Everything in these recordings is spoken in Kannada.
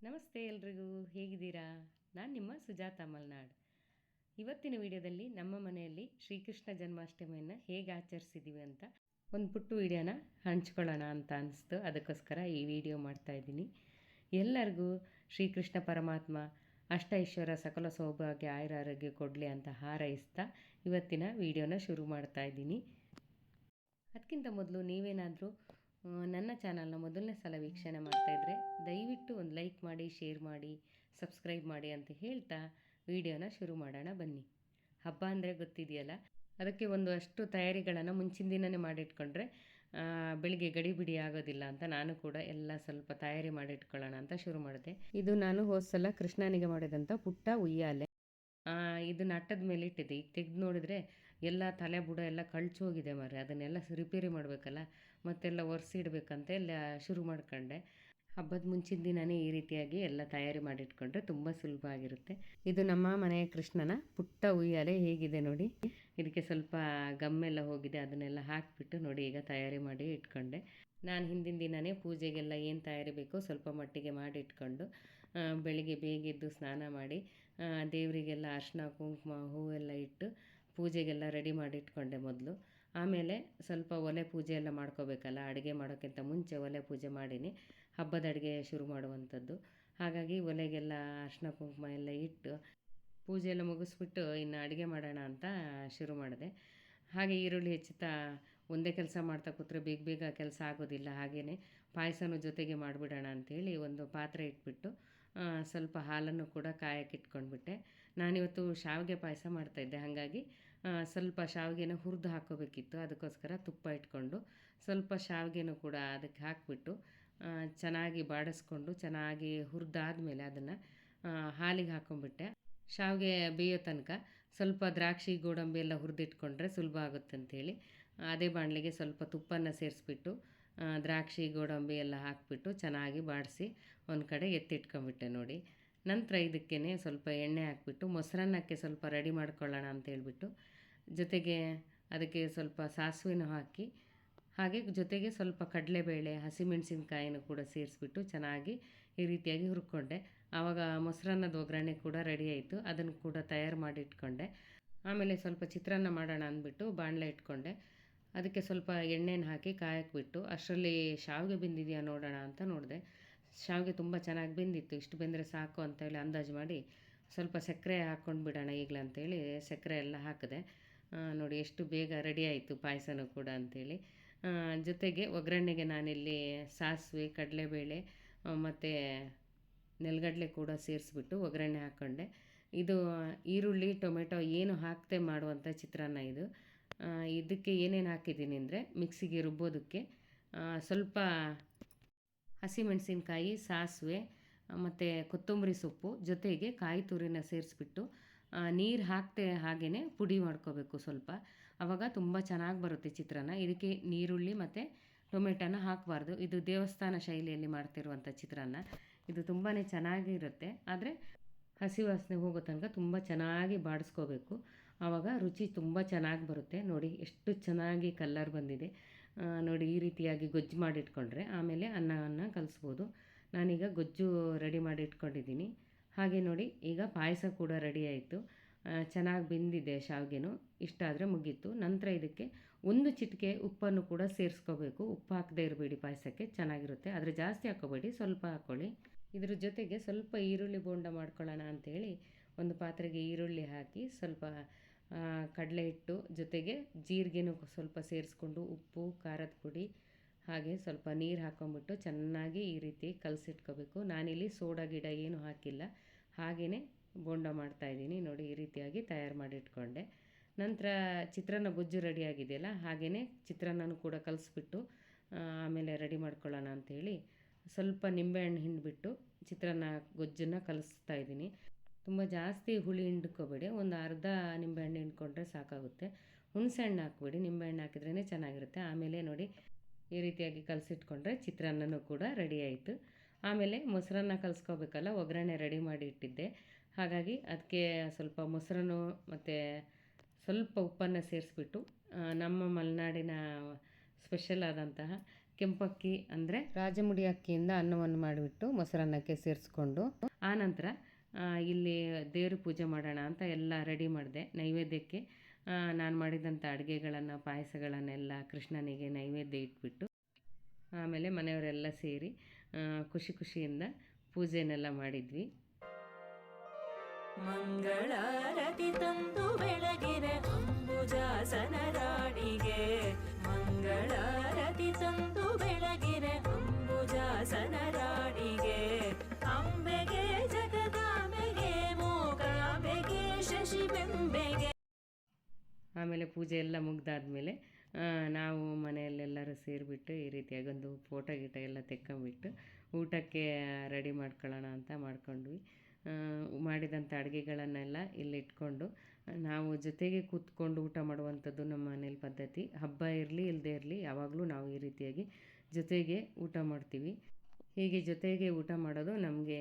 ನಮಸ್ತೆ ಎಲ್ರಿಗೂ, ಹೇಗಿದ್ದೀರಾ? ನಾನು ನಿಮ್ಮ ಸುಜಾತ ಮಲ್ನಾಡ್. ಇವತ್ತಿನ ವಿಡಿಯೋದಲ್ಲಿ ನಮ್ಮ ಮನೆಯಲ್ಲಿ ಶ್ರೀಕೃಷ್ಣ ಜನ್ಮಾಷ್ಟಮಿಯನ್ನು ಹೇಗೆ ಆಚರಿಸಿದ್ದೀವಿ ಅಂತ ಒಂದು ಪುಟ್ಟ ವಿಡಿಯೋನ ಹಂಚ್ಕೊಳ್ಳೋಣ ಅಂತ ಅನಿಸ್ತು. ಅದಕ್ಕೋಸ್ಕರ ಈ ವಿಡಿಯೋ ಮಾಡ್ತಾಯಿದ್ದೀನಿ. ಎಲ್ಲರಿಗೂ ಶ್ರೀಕೃಷ್ಣ ಪರಮಾತ್ಮ ಅಷ್ಟೈಶ್ವರ್ಯ ಸಕಲ ಸೌಭಾಗ್ಯ ಆಯುರಾರೋಗ್ಯ ಕೊಡಲಿ ಅಂತ ಹಾರೈಸ್ತಾ ಇವತ್ತಿನ ವಿಡಿಯೋನ ಶುರು ಮಾಡ್ತಾಯಿದ್ದೀನಿ. ಅದಕ್ಕಿಂತ ಮೊದಲು ನೀವೇನಾದರೂ ನನ್ನ ಚಾನಲ್ನ ಮೊದಲನೇ ಸಲ ವೀಕ್ಷಣೆ ಮಾಡ್ತಾಯಿದ್ರೆ ದಯವಿಟ್ಟು ಒಂದು ಲೈಕ್ ಮಾಡಿ, ಶೇರ್ ಮಾಡಿ, ಸಬ್ಸ್ಕ್ರೈಬ್ ಮಾಡಿ ಅಂತ ಹೇಳ್ತಾ ವಿಡಿಯೋನ ಶುರು ಮಾಡೋಣ ಬನ್ನಿ. ಹಬ್ಬ ಅಂದರೆ ಗೊತ್ತಿದೆಯಲ್ಲ, ಅದಕ್ಕೆ ಅಷ್ಟು ತಯಾರಿಗಳನ್ನು ಮುಂಚಿನ ದಿನವೇ ಮಾಡಿಟ್ಕೊಂಡ್ರೆ ಬೆಳಿಗ್ಗೆ ಗಡಿಬಿಡಿ ಆಗೋದಿಲ್ಲ ಅಂತ ನಾನು ಕೂಡ ಎಲ್ಲ ಸ್ವಲ್ಪ ತಯಾರಿ ಮಾಡಿಟ್ಕೊಳ್ಳೋಣ ಅಂತ ಶುರು ಮಾಡಿದೆ. ಇದು ನಾನು ಹೋದ ಸಲ ಕೃಷ್ಣನಿಗೆ ಮಾಡಿದಂಥ ಪುಟ್ಟ ಉಯ್ಯಾಲೆ. ಇದನ್ನ ಅಟ್ಟದ ಮೇಲೆ ಇಟ್ಟಿದ್ದೆ. ಈಗ ತೆಗೆದು ನೋಡಿದರೆ ಎಲ್ಲ ತಲೆ ಬುಡ ಎಲ್ಲ ಕಳ್ಚೋಗಿದೆ ಮಾರ್ರೆ. ಅದನ್ನೆಲ್ಲ ರಿಪೇರಿ ಮಾಡಬೇಕಲ್ಲ, ಮತ್ತೆಲ್ಲ ಒರೆಸಿಡ್ಬೇಕಂತ ಎಲ್ಲ ಶುರು ಮಾಡ್ಕೊಂಡೆ. ಹಬ್ಬದ ಮುಂಚಿನ ದಿನವೇ ಈ ರೀತಿಯಾಗಿ ಎಲ್ಲ ತಯಾರಿ ಮಾಡಿಟ್ಕೊಂಡ್ರೆ ತುಂಬ ಸುಲಭ ಆಗಿರುತ್ತೆ. ಇದು ನಮ್ಮ ಮನೆಯ ಕೃಷ್ಣನ ಪುಟ್ಟ ಉಯ್ಯಾಲೆ ಹೇಗಿದೆ ನೋಡಿ. ಇದಕ್ಕೆ ಸ್ವಲ್ಪ ಗಮ್ಮೆಲ್ಲ ಹೋಗಿದೆ, ಅದನ್ನೆಲ್ಲ ಹಾಕಿಬಿಟ್ಟು ನೋಡಿ ಈಗ ತಯಾರಿ ಮಾಡಿ ಇಟ್ಕೊಂಡೆ. ನಾನು ಹಿಂದಿನ ದಿನವೇ ಪೂಜೆಗೆಲ್ಲ ಏನು ತಯಾರಿ ಬೇಕೋ ಸ್ವಲ್ಪ ಮಟ್ಟಿಗೆ ಮಾಡಿ ಇಟ್ಕೊಂಡು ಬೆಳಿಗ್ಗೆ ಬೇಗ ಎದ್ದು ಸ್ನಾನ ಮಾಡಿ ದೇವರಿಗೆಲ್ಲ ಅರಿಶಿನ ಕುಂಕುಮ ಹೂವೆಲ್ಲ ಇಟ್ಟು ಪೂಜೆಗೆಲ್ಲ ರೆಡಿ ಮಾಡಿ ಇಟ್ಕೊಂಡೆ ಮೊದಲು. ಆಮೇಲೆ ಸ್ವಲ್ಪ ಒಲೆ ಪೂಜೆ ಎಲ್ಲ ಮಾಡ್ಕೋಬೇಕಲ್ಲ, ಅಡುಗೆ ಮಾಡೋಕ್ಕಿಂತ ಮುಂಚೆ ಒಲೆ ಪೂಜೆ ಮಾಡೀನಿ ಹಬ್ಬದ ಅಡುಗೆ ಶುರು ಮಾಡುವಂಥದ್ದು. ಹಾಗಾಗಿ ಒಲೆಗೆಲ್ಲ ಅರಿಶಿನ ಕುಂಕುಮ ಎಲ್ಲ ಇಟ್ಟು ಪೂಜೆ ಎಲ್ಲ ಮುಗಿಸ್ಬಿಟ್ಟು ಇನ್ನು ಅಡುಗೆ ಮಾಡೋಣ ಅಂತ ಶುರು ಮಾಡಿದೆ. ಹಾಗೆ ಈರುಳ್ಳಿ ಹೆಚ್ಚುತ್ತಾ ಒಂದೇ ಕೆಲಸ ಮಾಡ್ತಾ ಕೂತ್ರೆ ಬೇಗ ಬೇಗ ಕೆಲಸ ಆಗೋದಿಲ್ಲ. ಹಾಗೆಯೇ ಪಾಯಸನೂ ಜೊತೆಗೆ ಮಾಡಿಬಿಡೋಣ ಅಂಥೇಳಿ ಒಂದು ಪಾತ್ರೆ ಇಟ್ಬಿಟ್ಟು ಸ್ವಲ್ಪ ಹಾಲನ್ನು ಕೂಡ ಕಾಯಕ್ಕೆ ಇಟ್ಕೊಂಡ್ಬಿಟ್ಟೆ. ನಾನಿವತ್ತು ಶಾವಿಗೆ ಪಾಯಸ ಮಾಡ್ತಾಯಿದ್ದೆ, ಹಾಗಾಗಿ ಸ್ವಲ್ಪ ಶಾವಿಗೆನ ಹುರಿದು ಹಾಕ್ಕೋಬೇಕಿತ್ತು. ಅದಕ್ಕೋಸ್ಕರ ತುಪ್ಪ ಇಟ್ಕೊಂಡು ಸ್ವಲ್ಪ ಶಾವಿಗೆನೂ ಕೂಡ ಅದಕ್ಕೆ ಹಾಕಿಬಿಟ್ಟು ಚೆನ್ನಾಗಿ ಬಾಡಿಸ್ಕೊಂಡು ಚೆನ್ನಾಗಿ ಹುರಿದಾದ್ಮೇಲೆ ಅದನ್ನು ಹಾಲಿಗೆ ಹಾಕ್ಕೊಂಡ್ಬಿಟ್ಟೆ. ಶಾವಿಗೆ ಬೇಯೋ ತನಕ ಸ್ವಲ್ಪ ದ್ರಾಕ್ಷಿ ಗೋಡಂಬಿ ಎಲ್ಲ ಹುರಿದಿಟ್ಕೊಂಡ್ರೆ ಸುಲಭ ಆಗುತ್ತೆ ಅಂಥೇಳಿ ಅದೇ ಬಾಣಲೆಗೆ ಸ್ವಲ್ಪ ತುಪ್ಪನ ಸೇರಿಸ್ಬಿಟ್ಟು ದ್ರಾಕ್ಷಿ ಗೋಡಂಬಿ ಎಲ್ಲ ಹಾಕಿಬಿಟ್ಟು ಚೆನ್ನಾಗಿ ಬಾಡಿಸಿ ಒಂದು ಕಡೆ ಎತ್ತಿಟ್ಕೊಂಬಿಟ್ಟೆ ನೋಡಿ. ನಂತರ ಇದಕ್ಕೇ ಸ್ವಲ್ಪ ಎಣ್ಣೆ ಹಾಕಿಬಿಟ್ಟು ಮೊಸರನ್ನಕ್ಕೆ ಸ್ವಲ್ಪ ರೆಡಿ ಮಾಡ್ಕೊಳ್ಳೋಣ ಅಂತೇಳ್ಬಿಟ್ಟು ಜೊತೆಗೆ ಅದಕ್ಕೆ ಸ್ವಲ್ಪ ಸಾಸಿವೆನೂ ಹಾಕಿ ಹಾಗೆ ಜೊತೆಗೆ ಸ್ವಲ್ಪ ಕಡಲೆಬೇಳೆ ಹಸಿಮೆಣಸಿನ್ಕಾಯಿನೂ ಕೂಡ ಸೇರಿಸ್ಬಿಟ್ಟು ಚೆನ್ನಾಗಿ ಈ ರೀತಿಯಾಗಿ ಹುರ್ಕೊಂಡೆ. ಆವಾಗ ಮೊಸರನ್ನದ ಒಗ್ಗರಣೆ ಕೂಡ ರೆಡಿ ಆಯಿತು, ಅದನ್ನು ಕೂಡ ತಯಾರು ಮಾಡಿ ಇಟ್ಕೊಂಡೆ. ಆಮೇಲೆ ಸ್ವಲ್ಪ ಚಿತ್ರಾನ್ನ ಮಾಡೋಣ ಅಂದ್ಬಿಟ್ಟು ಬಾಣಲೆ ಇಟ್ಕೊಂಡೆ. ಅದಕ್ಕೆ ಸ್ವಲ್ಪ ಎಣ್ಣೆನ ಹಾಕಿ ಕಾಯಕ್ಬಿಟ್ಟು ಅಷ್ಟರಲ್ಲಿ ಶಾವಿಗೆ ಬೆಂದಿದೆಯಾ ನೋಡೋಣ ಅಂತ ನೋಡಿದೆ. ಶಾವಿಗೆ ತುಂಬ ಚೆನ್ನಾಗಿ ಬೆಂದಿತ್ತು. ಇಷ್ಟು ಬೆಂದರೆ ಸಾಕು ಅಂತೇಳಿ ಅಂದಾಜು ಮಾಡಿ ಸ್ವಲ್ಪ ಸಕ್ಕರೆ ಹಾಕ್ಕೊಂಡು ಬಿಡೋಣ ಈಗಲೇ ಅಂತೇಳಿ ಸಕ್ಕರೆ ಎಲ್ಲ ಹಾಕಿದೆ. ನೋಡಿ ಎಷ್ಟು ಬೇಗ ರೆಡಿ ಆಯಿತು ಪಾಯಸನೂ ಕೂಡ ಅಂಥೇಳಿ. ಜೊತೆಗೆ ಒಗ್ಗರಣೆಗೆ ನಾನಿಲ್ಲಿ ಸಾಸಿವೆ ಕಡಲೆಬೇಳೆ ಮತ್ತು ನೆಲಗಡಲೆ ಕೂಡ ಸೇರಿಸ್ಬಿಟ್ಟು ಒಗ್ಗರಣೆ ಹಾಕ್ಕೊಂಡೆ. ಇದು ಈರುಳ್ಳಿ ಟೊಮೆಟೊ ಏನು ಹಾಕದೆ ಮಾಡುವಂಥ ಚಿತ್ರಾನ್ನ ಇದು. ಇದಕ್ಕೆ ಏನೇನು ಹಾಕಿದ್ದೀನಿ ಅಂದರೆ ಮಿಕ್ಸಿಗೆ ರುಬ್ಬೋದಕ್ಕೆ ಸ್ವಲ್ಪ ಹಸಿಮೆಣಸಿನ್ಕಾಯಿ, ಸಾಸಿವೆ ಮತ್ತು ಕೊತ್ತಂಬರಿ ಸೊಪ್ಪು ಜೊತೆಗೆ ಕಾಯಿ ತುರಿನ ಸೇರಿಸ್ಬಿಟ್ಟು ನೀರು ಹಾಕದೆ ಹಾಗೆಯೇ ಪುಡಿ ಮಾಡ್ಕೋಬೇಕು ಸ್ವಲ್ಪ. ಆವಾಗ ತುಂಬ ಚೆನ್ನಾಗಿ ಬರುತ್ತೆ ಚಿತ್ರಾನ್ನ. ಇದಕ್ಕೆ ನೀರುಳ್ಳಿ ಮತ್ತು ಟೊಮೆಟೊನ ಹಾಕಬಾರ್ದು. ಇದು ದೇವಸ್ಥಾನ ಶೈಲಿಯಲ್ಲಿ ಮಾಡ್ತಿರುವಂಥ ಚಿತ್ರಾನ್ನ. ಇದು ತುಂಬಾ ಚೆನ್ನಾಗಿರುತ್ತೆ, ಆದರೆ ಹಸಿ ವಾಸನೆ ಹೋಗೋ ತನಕ ತುಂಬ ಚೆನ್ನಾಗಿ ಬಾಡಿಸ್ಕೋಬೇಕು. ಆವಾಗ ರುಚಿ ತುಂಬ ಚೆನ್ನಾಗಿ ಬರುತ್ತೆ. ನೋಡಿ ಎಷ್ಟು ಚೆನ್ನಾಗಿ ಕಲ್ಲರ್ ಬಂದಿದೆ ನೋಡಿ. ಈ ರೀತಿಯಾಗಿ ಗೊಜ್ಜು ಮಾಡಿಟ್ಕೊಂಡ್ರೆ ಆಮೇಲೆ ಅನ್ನವನ್ನು ಕಲಿಸ್ಬೋದು. ನಾನೀಗ ಗೊಜ್ಜು ರೆಡಿ ಮಾಡಿ ಇಟ್ಕೊಂಡಿದ್ದೀನಿ. ಹಾಗೆ ನೋಡಿ ಈಗ ಪಾಯಸ ಕೂಡ ರೆಡಿ ಆಯಿತು. ಚೆನ್ನಾಗಿ ಬೆಂದಿದೆ ಶಾವಿಗೆನೂ. ಇಷ್ಟಾದರೆ ಮುಗೀತು. ನಂತರ ಇದಕ್ಕೆ ಒಂದು ಚಿಟಿಕೆ ಉಪ್ಪನ್ನು ಕೂಡ ಸೇರಿಸ್ಕೋಬೇಕು. ಉಪ್ಪು ಹಾಕದೇ ಇರಬೇಡಿ, ಪಾಯಸಕ್ಕೆ ಚೆನ್ನಾಗಿರುತ್ತೆ, ಆದರೆ ಜಾಸ್ತಿ ಹಾಕ್ಕೋಬೇಡಿ, ಸ್ವಲ್ಪ ಹಾಕ್ಕೊಳ್ಳಿ. ಇದ್ರ ಜೊತೆಗೆ ಸ್ವಲ್ಪ ಈರುಳ್ಳಿ ಬೋಂಡ ಮಾಡ್ಕೊಳ್ಳೋಣ ಅಂಥೇಳಿ ಒಂದು ಪಾತ್ರೆಗೆ ಈರುಳ್ಳಿ ಹಾಕಿ ಸ್ವಲ್ಪ ಕಡಲೆ ಹಿಟ್ಟು ಜೊತೆಗೆ ಜೀರಿಗೆನೂ ಸ್ವಲ್ಪ ಸೇರಿಸ್ಕೊಂಡು ಉಪ್ಪು ಖಾರದ ಪುಡಿ ಹಾಗೆ ಸ್ವಲ್ಪ ನೀರು ಹಾಕ್ಕೊಂಬಿಟ್ಟು ಚೆನ್ನಾಗಿ ಈ ರೀತಿ ಕಲಸಿಟ್ಕೋಬೇಕು. ನಾನಿಲ್ಲಿ ಸೋಡಾ ಗಿಡ ಏನೂ ಹಾಕಿಲ್ಲ, ಹಾಗೆಯೇ ಬೋಂಡ ಮಾಡ್ತಾಯಿದ್ದೀನಿ ನೋಡಿ. ಈ ರೀತಿಯಾಗಿ ತಯಾರು ಮಾಡಿಟ್ಕೊಂಡೆ. ನಂತರ ಚಿತ್ರಾನ್ನ ಗೊಜ್ಜು ರೆಡಿಯಾಗಿದೆಯಲ್ಲ, ಹಾಗೆಯೇ ಚಿತ್ರಾನ್ನನೂ ಕೂಡ ಕಲಿಸ್ಬಿಟ್ಟು ಆಮೇಲೆ ರೆಡಿ ಮಾಡ್ಕೊಳ್ಳೋಣ ಅಂಥೇಳಿ ಸ್ವಲ್ಪ ನಿಂಬೆಹಣ್ಣು ಹಿಂಡಿಬಿಟ್ಟು ಚಿತ್ರಾನ್ನ ಗೊಜ್ಜನ್ನು ಕಲಿಸ್ತಾ ಇದ್ದೀನಿ. ತುಂಬ ಜಾಸ್ತಿ ಹುಳಿ ಹಿಂಡ್ಕೋಬೇಡಿ, ಒಂದು ಅರ್ಧ ನಿಂಬೆಹಣ್ಣು ಹಿಂಡ್ಕೊಂಡ್ರೆ ಸಾಕಾಗುತ್ತೆ. ಹುಣಸೆ ಹಣ್ಣು ಹಾಕ್ಬೇಡಿ, ನಿಂಬೆಹಣ್ಣು ಹಾಕಿದ್ರೇ ಚೆನ್ನಾಗಿರುತ್ತೆ. ಆಮೇಲೆ ನೋಡಿ ಈ ರೀತಿಯಾಗಿ ಕಲಸಿಟ್ಕೊಂಡ್ರೆ ಚಿತ್ರಾನ್ನನೂ ಕೂಡ ರೆಡಿ ಆಯಿತು. ಆಮೇಲೆ ಮೊಸರನ್ನ ಕಲಿಸ್ಕೋಬೇಕಲ್ಲ, ಒಗ್ಗರಣೆ ರೆಡಿ ಮಾಡಿ ಇಟ್ಟಿದ್ದೆ. ಹಾಗಾಗಿ ಅದಕ್ಕೆ ಸ್ವಲ್ಪ ಮೊಸರನ್ನು ಮತ್ತು ಸ್ವಲ್ಪ ಉಪ್ಪನ್ನು ಸೇರಿಸ್ಬಿಟ್ಟು ನಮ್ಮ ಮಲೆನಾಡಿನ ಸ್ಪೆಷಲ್ ಆದಂತಹ ಕೆಂಪಕ್ಕಿ ಅಂದರೆ ರಾಜಮುಡಿ ಅಕ್ಕಿಯಿಂದ ಅನ್ನವನ್ನು ಮಾಡಿಬಿಟ್ಟು ಮೊಸರನ್ನಕ್ಕೆ ಸೇರಿಸ್ಕೊಂಡು ಆನಂತರ ಇಲ್ಲಿ ದೇವ್ರ ಪೂಜೆ ಮಾಡೋಣ ಅಂತ ಎಲ್ಲ ರೆಡಿ ಮಾಡಿದೆ. ನೈವೇದ್ಯಕ್ಕೆ ನಾನು ಮಾಡಿದಂಥ ಅಡುಗೆಗಳನ್ನು ಪಾಯಸಗಳನ್ನೆಲ್ಲ ಕೃಷ್ಣನಿಗೆ ನೈವೇದ್ಯ ಇಟ್ಬಿಟ್ಟು ಆಮೇಲೆ ಮನೆಯವರೆಲ್ಲ ಸೇರಿ ಖುಷಿ ಖುಷಿಯಿಂದ ಪೂಜೆನೆಲ್ಲ ಮಾಡಿದ್ವಿ. ಮಂಗಳಾರತಿ ತಂದು ಬೆಳಗಿರೆ ಅಂಬುಜಾಸನರಾಡಿಗೆ, ಮಂಗಳಾರತಿ ತಂದು ಬೆಳಗಿರೆ ಅಂಬುಜಾಸನರಾಡಿಗೆ, ಅಂಬೆಗೆ ಜಗದಾಂಬೆಗೆ ಮೂಕಾಂಬೆಗೆ ಶಶಿಬೆಂಬೆಗೆ. ಆಮೇಲೆ ಪೂಜೆ ಎಲ್ಲ ಮುಗ್ದಾದ್ಮೇಲೆ ನಾವು ಮನೆಯಲ್ಲೆಲ್ಲರೂ ಸೇರಿಬಿಟ್ಟು ಈ ರೀತಿಯಾಗಿ ಒಂದು ಫೋಟೋ ಗೀಟ ಎಲ್ಲ ತೆಕ್ಕೊಂಬಿಟ್ಟು ಊಟಕ್ಕೆ ರೆಡಿ ಮಾಡ್ಕೊಳ್ಳೋಣ ಅಂತ ಮಾಡ್ಕೊಂಡ್ವಿ. ಮಾಡಿದಂಥ ಅಡುಗೆಗಳನ್ನೆಲ್ಲ ಇಲ್ಲಿಟ್ಕೊಂಡು ನಾವು ಜೊತೆಗೆ ಕೂತ್ಕೊಂಡು ಊಟ ಮಾಡುವಂಥದ್ದು ನಮ್ಮ ಮನೇಲಿ ಪದ್ಧತಿ. ಹಬ್ಬ ಇರಲಿ ಇಲ್ಲದೇ ಇರಲಿ ಯಾವಾಗಲೂ ನಾವು ಈ ರೀತಿಯಾಗಿ ಜೊತೆಗೆ ಊಟ ಮಾಡ್ತೀವಿ. ಹೀಗೆ ಜೊತೆಗೆ ಊಟ ಮಾಡೋದು ನಮಗೆ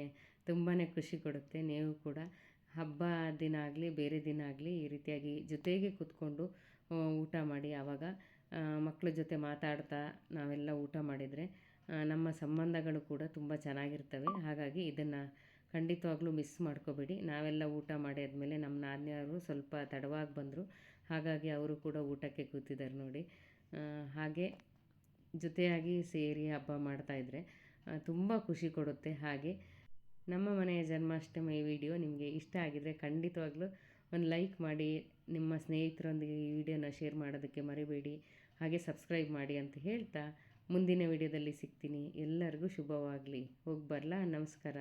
ತುಂಬಾ ಖುಷಿ ಕೊಡುತ್ತೆ. ನೀವು ಕೂಡ ಹಬ್ಬ ದಿನ ಆಗಲಿ ಬೇರೆ ದಿನ ಆಗಲಿ ಈ ರೀತಿಯಾಗಿ ಜೊತೆಗೆ ಕೂತ್ಕೊಂಡು ಊಟ ಮಾಡಿ. ಆವಾಗ ಮಕ್ಕಳ ಜೊತೆ ಮಾತಾಡ್ತಾ ನಾವೆಲ್ಲ ಊಟ ಮಾಡಿದರೆ ನಮ್ಮ ಸಂಬಂಧಗಳು ಕೂಡ ತುಂಬ ಚೆನ್ನಾಗಿರ್ತವೆ. ಹಾಗಾಗಿ ಇದನ್ನು ಖಂಡಿತವಾಗ್ಲೂ ಮಿಸ್ ಮಾಡ್ಕೋಬೇಡಿ. ನಾವೆಲ್ಲ ಊಟ ಮಾಡಿ ಆದಮೇಲೆ ನಮ್ಮ ನಾದಿನಿಯವರು ಸ್ವಲ್ಪ ತಡವಾಗಿ ಬಂದರು. ಹಾಗಾಗಿ ಅವರು ಕೂಡ ಊಟಕ್ಕೆ ಕೂತಿದ್ದಾರೆ ನೋಡಿ. ಹಾಗೆ ಜೊತೆಯಾಗಿ ಸೇರಿ ಹಬ್ಬ ಮಾಡ್ತಾಯಿದ್ರೆ ತುಂಬ ಖುಷಿ ಕೊಡುತ್ತೆ. ಹಾಗೆ ನಮ್ಮ ಮನೆಯ ಜನ್ಮಾಷ್ಟಮಿ ವಿಡಿಯೋ ನಿಮಗೆ ಇಷ್ಟ ಆಗಿದರೆ ಖಂಡಿತವಾಗ್ಲೂ ಒಂದು ಲೈಕ್ ಮಾಡಿ, ನಿಮ್ಮ ಸ್ನೇಹಿತರೊಂದಿಗೆ ಈ ವಿಡಿಯೋನ ಶೇರ್ ಮಾಡೋದಕ್ಕೆ ಮರಿಬೇಡಿ. ಹಾಗೆ ಸಬ್ಸ್ಕ್ರೈಬ್ ಮಾಡಿ ಅಂತ ಹೇಳ್ತಾ ಮುಂದಿನ ವಿಡಿಯೋದಲ್ಲಿ ಸಿಗ್ತೀನಿ. ಎಲ್ಲರಿಗೂ ಶುಭವಾಗಲಿ. ಹೋಗಿ ಬರಲಾ? ನಮಸ್ಕಾರ.